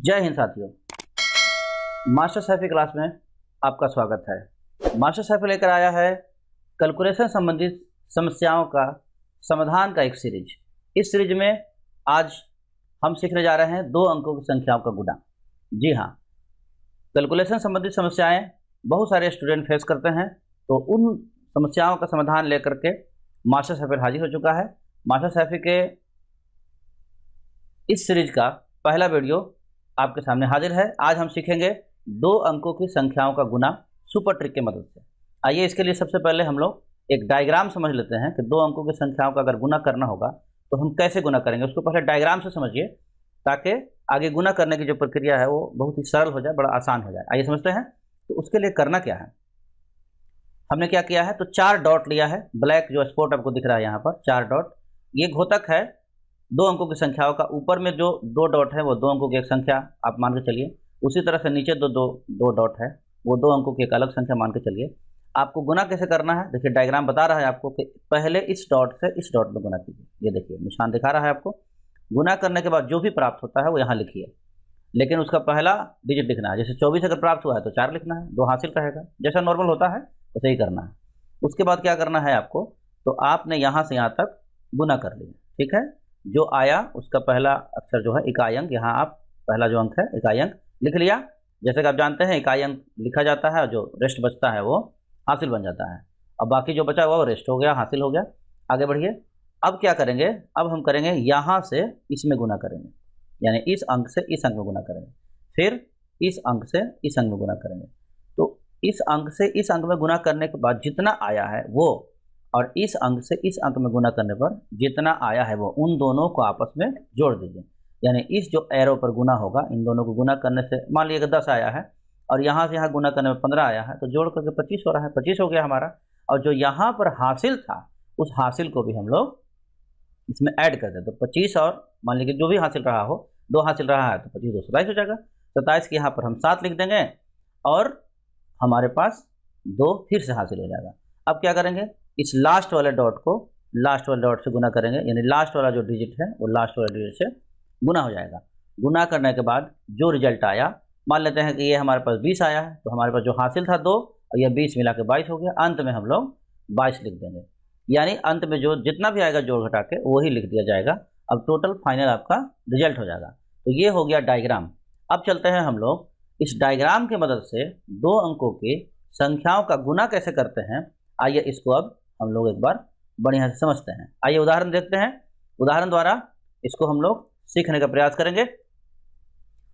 जय हिंद साथियों। Master Saifi class में आपका स्वागत है। मास्टर सैफी लेकर आया है कैलकुलेशन संबंधित समस्याओं का समाधान का एक सीरीज। इस सीरीज में आज हम सीखने जा रहे हैं 2 अंकों की संख्याओं का गुणा। जी हाँ, कैलकुलेशन संबंधित समस्याएं बहुत सारे स्टूडेंट फेस करते हैं, तो उन समस्याओं का समाधान लेकर के मास्टर सैफी हाजिर हो चुका है। मास्टर सैफी के इस सीरीज का पहला वीडियो आपके सामने हाजिर है। आज हम सीखेंगे 2 अंकों की संख्याओं का गुना सुपर ट्रिक की मदद से। आइए इसके लिए सबसे पहले हम लोग एक डायग्राम समझ लेते हैं कि 2 अंकों की संख्याओं का अगर गुना करना होगा तो हम कैसे गुना करेंगे। उसको पहले डायग्राम से समझिए ताकि आगे गुना करने की जो प्रक्रिया है वो बहुत ही सरल हो जाए, बड़ा आसान हो जाए। आइए समझते हैं। तो उसके लिए करना क्या है, हमने क्या किया है, तो 4 डॉट लिया है। ब्लैक जो स्पॉट आपको दिख रहा है यहाँ पर 4 डॉट, ये घोतक है 2 अंकों की संख्याओं का। ऊपर में जो 2 डॉट है वो 2 अंकों की एक संख्या आप मान के चलिए। उसी तरह से नीचे दो डॉट है वो 2 अंकों की एक अलग संख्या मान के चलिए। आपको गुना कैसे करना है, देखिए डायग्राम बता रहा है आपको कि पहले इस डॉट से इस डॉट में गुना कीजिए। ये देखिए निशान दिखा रहा है आपको। गुना करने के बाद जो भी प्राप्त होता है वो यहाँ लिखिए, लेकिन उसका पहला डिजिट लिखना है। जैसे 24 अगर प्राप्त हुआ है तो 4 लिखना है, 2 हासिल रहेगा। जैसा नॉर्मल होता है वैसे ही करना है। उसके बाद क्या करना है आपको, तो आपने यहाँ से यहाँ तक गुना कर लिया, ठीक है। जो आया उसका पहला अक्षर जो है इकाई अंक, यहाँ आप पहला जो अंक है इकाई अंक लिख लिया। जैसे कि आप जानते हैं इकाई अंक लिखा जाता है और जो रेस्ट बचता है वो हासिल बन जाता है। अब बाकी जो बचा हुआ वो रेस्ट हो गया, हासिल हो गया। आगे बढ़िए। अब क्या करेंगे, अब हम करेंगे यहाँ से इसमें गुना करेंगे, यानी इस अंक से इस अंक में गुना करेंगे, फिर इस अंक से इस अंक में गुना करेंगे। तो इस अंक से इस अंक में गुना करने के बाद जितना आया है वो, और इस अंक से इस अंक में गुना करने पर जितना आया है वो, उन दोनों को आपस में जोड़ दीजिए। यानी इस जो एरो पर गुना होगा, इन दोनों को गुना करने से मान लीजिए 10 आया है और यहाँ से यहाँ गुना करने में 15 आया है, तो जोड़ करके 25 हो रहा है, 25 हो गया हमारा। और जो यहाँ पर हासिल था उस हासिल को भी हम लोग इसमें ऐड कर दें। तो 25 और मान लीजिए जो भी हासिल रहा हो, 2 हासिल रहा है तो 25 2 27 हो जाएगा। 27 के यहाँ पर हम 7 लिख देंगे और हमारे पास 2 फिर से हासिल हो जाएगा। अब क्या करेंगे, इस लास्ट वाले डॉट को लास्ट वाले डॉट से गुना करेंगे, यानी लास्ट वाला जो डिजिट है वो लास्ट वाले डिजिट से गुना हो जाएगा। गुना करने के बाद जो रिजल्ट आया, मान लेते हैं कि ये हमारे पास 20 आया है, तो हमारे पास जो हासिल था 2 और ये 20 मिला के 22 हो गया। अंत में हम लोग 22 लिख देंगे, यानी अंत में जो जितना भी आएगा जोड़ घटा के वही लिख दिया जाएगा। अब टोटल फाइनल आपका रिजल्ट हो जाएगा। तो ये हो गया डायग्राम। अब चलते हैं हम लोग इस डायग्राम की मदद से 2 अंकों की संख्याओं का गुना कैसे करते हैं। आइए इसको अब हम लोग एक बार बढ़िया से समझते हैं। आइए उदाहरण देखते हैं। उदाहरण द्वारा इसको हम लोग सीखने का प्रयास करेंगे।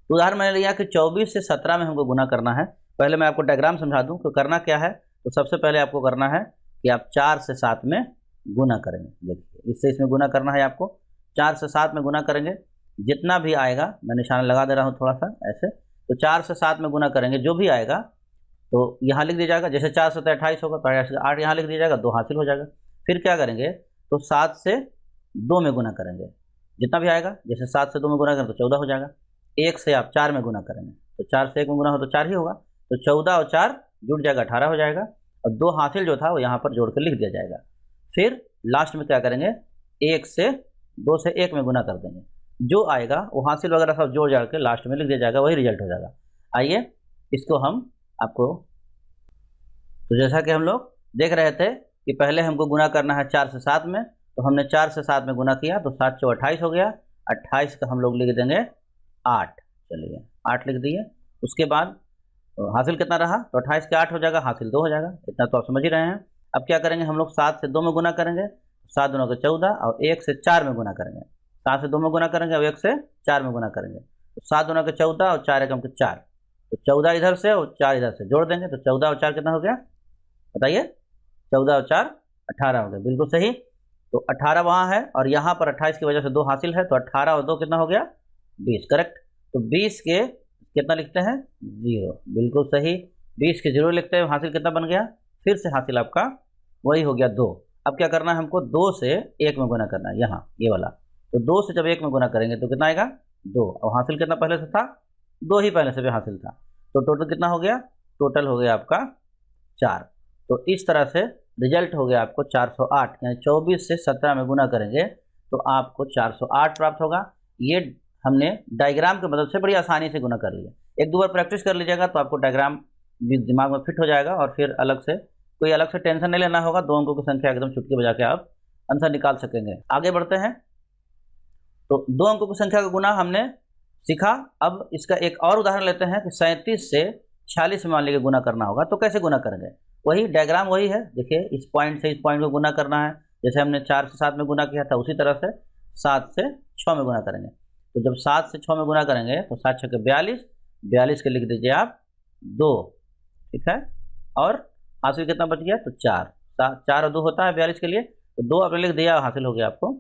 उदाहरण मैंने लिया कि 24 से 17 में हमको गुना करना है। पहले मैं आपको डायग्राम समझा दूं कि करना क्या है। तो सबसे पहले आपको करना है कि आप 4 से 7 में गुना करेंगे। देखिए इससे इसमें गुना करना है आपको। 4 से 7 में गुना करेंगे, जितना भी आएगा, मैं निशान लगा दे रहा हूँ थोड़ा सा ऐसे। तो 4 से 7 में गुना करेंगे, जो भी आएगा तो यहाँ लिख दिया जाएगा। जैसे 4 से 28 होगा तो 8 यहाँ लिख दिया जाएगा, 2 हासिल हो जाएगा। फिर क्या करेंगे, तो 7 से 2 में गुना करेंगे, जितना भी आएगा। जैसे 7 से 2 में गुना करें तो 14 हो जाएगा। 1 से आप 4 में गुना करेंगे तो 4 से 1 में गुना हो तो 4 ही होगा, तो 14 और 4 जुड़ जाएगा, 18 हो जाएगा। और 2 हासिल जो था वो यहाँ पर जोड़ कर लिख दिया जाएगा। फिर लास्ट में क्या करेंगे, 1 से 2 से 1 में गुना कर देंगे, जो आएगा वो हासिल वगैरह सब जोड़ जाकर लास्ट में लिख दिया जाएगा, वही रिजल्ट हो जाएगा। आइए इसको हम आपको, तो जैसा कि हम लोग देख रहे थे कि पहले हमको गुना करना है 4 से 7 में, तो हमने 4 से 7 में गुना किया तो 7 से 28 हो गया। 28 का हम लोग लिख देंगे 8। चलिए 8 लिख दिए। उसके बाद हासिल कितना रहा, तो 28 के 8 हो जाएगा, हासिल 2 हो जाएगा। इतना तो आप समझ ही रहे हैं। अब क्या करेंगे, हम लोग 7 से 2 में गुना करेंगे, 7 दूनों के 14 और 1 से 4 में गुना करेंगे। 7 से 2 में गुना करेंगे और 1 से 4 में गुना करेंगे, तो 7 दूनों के 14 और 4 एकम के 4, तो 14 इधर से और 4 इधर से जोड़ देंगे। तो 14 और 4 कितना हो गया बताइए, 14 और 4 18 हो गया, बिल्कुल सही। तो 18 वहाँ है और यहाँ पर 28 की वजह से 2 हासिल है, तो 18 और 2 कितना हो गया 20, करेक्ट। तो 20 के कितना लिखते हैं 0, बिल्कुल सही। 20 के 0 लिखते हैं, हासिल कितना बन गया, फिर से हासिल आपका वही हो गया 2। अब क्या करना है हमको, 2 से 1 में गुना करना है, यहाँ ये वाला। तो 2 से जब 1 में गुना करेंगे तो कितना आएगा 2, और हासिल कितना पहले से था 2 ही पहले से भी हासिल था, तो टोटल कितना हो गया, टोटल हो गया आपका 4। तो इस तरह से रिजल्ट हो गया आपको 408, यानी 24 से 17 में गुना करेंगे तो आपको 408 प्राप्त होगा। ये हमने डायग्राम की मदद से बड़ी आसानी से गुना कर लिया। एक दो बार प्रैक्टिस कर लीजिएगा तो आपको डायग्राम भी दिमाग में फिट हो जाएगा और फिर अलग से टेंशन नहीं लेना होगा। दो अंकों की संख्या एकदम चुटकी बजा के आप आंसर निकाल सकेंगे। आगे बढ़ते हैं। तो दो अंकों की संख्या का गुना हमने सीखा। अब इसका एक और उदाहरण लेते हैं कि 37 से 46 में मान लीजिए गुना करना होगा, तो कैसे गुना करेंगे। वही डायग्राम वही है, देखिए इस पॉइंट से इस पॉइंट को गुना करना है। जैसे हमने 4 से 7 में गुना किया था उसी तरह से 7 से 6 में गुना करेंगे। तो जब 7 से 6 में गुना करेंगे तो 7 6 42, 42 के लिख दीजिए आप 2, ठीक है। और हासिल कितना बच गया, तो 4, 4 और 2 होता है 42 के लिए, तो 2 आपने लिख दिया, हासिल हो गया आपको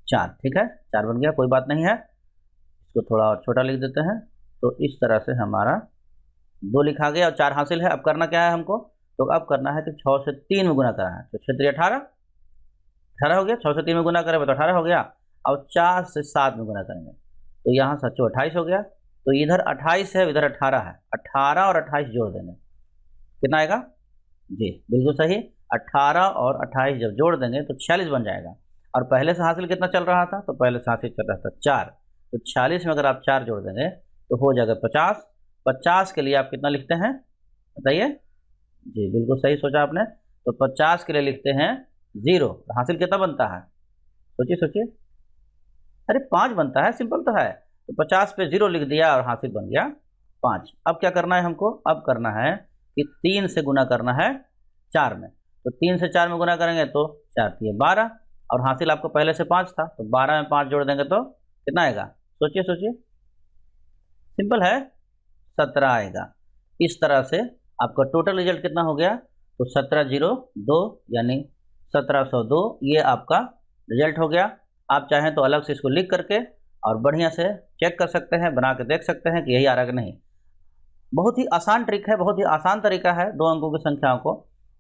4, ठीक है। 4 बन गया, कोई बात नहीं है। इसको थोड़ा और छोटा लिख देते हैं। तो इस तरह से हमारा 2 लिखा गया और 4 हासिल है। अब करना क्या है हमको, तो अब करना है कि 6 से 3 में गुना करना है। तो 6 3 18, 18 हो गया। 6 से 3 में गुना करें तो 18 हो गया। और 4 से 7 में गुना करेंगे तो यहाँ 7 28 हो गया। तो इधर 28 है, इधर 18 है। 18 और 28 जोड़ देंगे, कितना आएगा जी, बिल्कुल सही। 18 और 28 जब जोड़ देंगे तो 46 बन जाएगा। और पहले से हासिल कितना चल रहा था, तो पहले से हासिल चल रहा था 4। तो 46 में अगर आप 4 जोड़ देंगे तो हो जाएगा 50। 50 के लिए आप कितना लिखते हैं बताइए जी, बिल्कुल सही सोचा आपने। तो 50 के लिए लिखते हैं 0। हासिल कितना बनता है, सोचिए सोचिए, अरे 5 बनता है, सिंपल तो है। तो 50 पे 0 लिख दिया और हासिल बन गया 5। अब क्या करना है हमको, अब करना है कि 3 से गुना करना है 4 में। तो 3 से 4 में गुना करेंगे तो 4 3 12, और हासिल आपको पहले से 5 था, तो 12 में 5 जोड़ देंगे तो कितना आएगा, सोचिए सोचिए, सिंपल है, 17 आएगा। इस तरह से आपका टोटल रिजल्ट कितना हो गया, तो 1702 यानी 1702, ये आपका रिजल्ट हो गया। आप चाहें तो अलग से इसको लिख करके और बढ़िया से चेक कर सकते हैं, बना के देख सकते हैं कि यही आ रहा है कि नहीं। बहुत ही आसान ट्रिक है, बहुत ही आसान तरीका है दो अंकों की संख्याओं को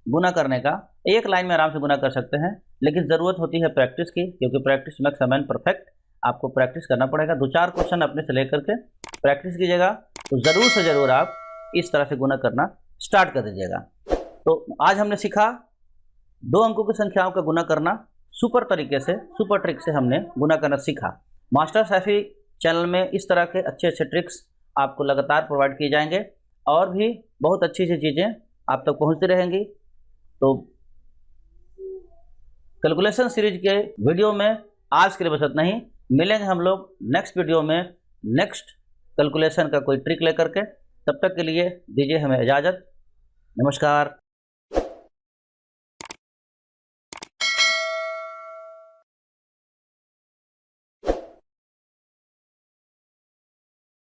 गुना करने का। एक लाइन में आराम से गुना कर सकते हैं, लेकिन ज़रूरत होती है प्रैक्टिस की, क्योंकि practice makes a man perfect. आपको प्रैक्टिस करना पड़ेगा। 2-4 क्वेश्चन अपने से लेकर के प्रैक्टिस कीजिएगा तो ज़रूर से ज़रूर आप इस तरह से गुना करना स्टार्ट कर दीजिएगा। तो आज हमने सीखा दो अंकों की संख्याओं का गुना करना सुपर तरीके से, सुपर ट्रिक से हमने गुना करना सीखा। मास्टर सैफी चैनल में इस तरह के अच्छे अच्छे ट्रिक्स आपको लगातार प्रोवाइड किए जाएंगे और भी बहुत अच्छी अच्छी चीज़ें आप तक पहुंचती रहेंगी। तो कैलकुलेशन सीरीज के वीडियो में आज के लिए बस इतना ही। मिलेंगे हम लोग नेक्स्ट वीडियो में नेक्स्ट कैलकुलेशन का कोई ट्रिक लेकर के। तब तक के लिए दीजिए हमें इजाज़त। नमस्कार।